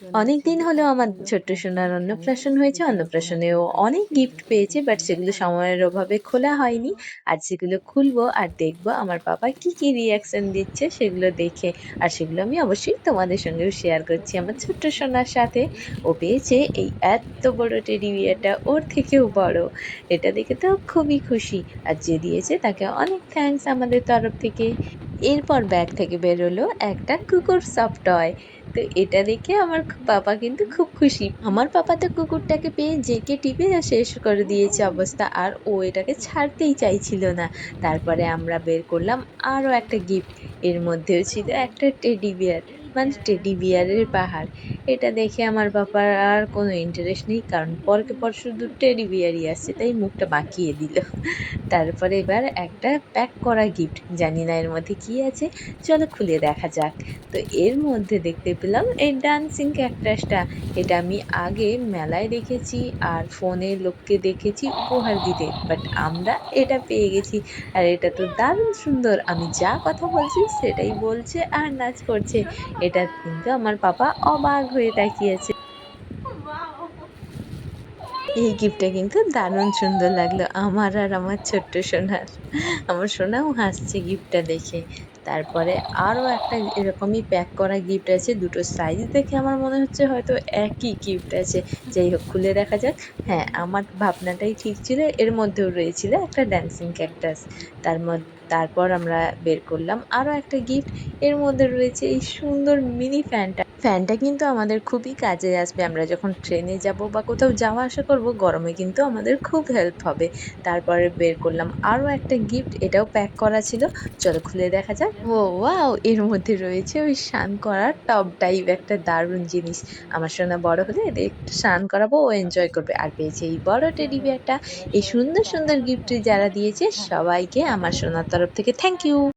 অনেকদিন হলো আমার ছোট্ট সোনার অন্নপ্রাশন হয়েছে। অন্নপ্রাশনেও অনেক গিফট পেয়েছে, বাট সেগুলো সময়ের অভাবে খোলা হয়নি। আর সেগুলো খুলবো আর দেখবো আমার বাবা কি রিঅ্যাকশন দিচ্ছে সেগুলো দেখে। আর সেগুলো আমি অবশ্যই তোমাদের সঙ্গেও শেয়ার করছি আমার ছোট্ট সোনার সাথে। ও পেয়েছে এই এত বড় টেডি বিয়ারটা, ওর থেকেও বড়। এটা দেখে তো খুবই খুশি। আর যে দিয়েছে তাকে অনেক থ্যাঙ্কস আমাদের তরফ থেকে। এরপর ব্যাগ থেকে বেরোলো একটা কুকুর সফট টয়। তো এটা দেখে আমার পাপা কিন্তু খুব খুশি। আমার পাপা তো কুকুরটাকে পেয়ে জেঁকে টিপে শেষ করে দিয়েছে অবস্থা, আর ও এটাকে ছাড়তেই চাইছিল না। তারপরে আমরা বের করলাম আরো একটা গিফট। এর মধ্যেও ছিল একটা টেডি বিয়ার, মানে টেডি বিয়ারের পাহাড়। এটা দেখে আমার বাবার আর কোনো ইন্টারেস্ট নেই, কারণ পরকে পর শুধু টেডি বিয়ারই আসছে, তাই মুখটা বাঁকিয়ে দিল। তারপরে এবার একটা প্যাক করা গিফট, জানি না এর মধ্যে কি আছে, চলো খুলে দেখা যাক। তো এর মধ্যে দেখতে পেলাম এই ডান্সিং ক্যাকটাসটা। এটা আমি আগে মেলায় দেখেছি আর ফোনে লোককে দেখেছি উপহার দিতে, বাট আমরা এটা পেয়ে গেছি। আর এটা তো দারুণ সুন্দর, আমি যা কথা বলছি সেটাই বলছে আর নাচ করছে। এটা কিন্তু আমার পাপা অবাক হয়ে তাকিয়েছে। এই গিফটটা কিন্তু দারুণ সুন্দর লাগলো আমার আর আমার ছোট্ট সোনার। আমার সোনাও হাসছে গিফটটা দেখে। তারপরে আরো একটা এরকমই প্যাক করা গিফট আছে। দুটো সাইজ দেখে আমার মনে হচ্ছে হয়তো একই গিফট আছে। যাই হোক, খুলে দেখা যাক। হ্যাঁ, আমার ভাবনাটাই ঠিক ছিল। এর মধ্যেও রয়েছিল একটা ড্যান্সিং ক্যাকটাস। তারপর আমরা বের করলাম আরো একটা গিফট। এর মধ্যে রয়েছে এই সুন্দর মিনি ফ্যানটা। ফ্যানটা কিন্তু আমাদের খুবই কাজে আসবে। আমরা যখন ট্রেনে যাব বা কোথাও যাওয়া আসা করব, গরমে কিন্তু আমাদের খুব হেল্প হবে। তারপরে বের করলাম আরো একটা গিফট, এটাও প্যাক করা ছিল। চলো খুলে দেখা যাক। ও ওয়াও! এর মধ্যে রয়েছে ওই স্নান করার টব টাইপ একটা দারুণ জিনিস। আমার সোনা বড় হলে এদের একটু স্নান করাবো, ও এনজয় করবে। আর পেয়েছে এই বড় টেডি বিয়ারটা। এই সুন্দর গিফট যারা দিয়েছে সবাইকে আমার সোনার তরফ থেকে থ্যাংক ইউ।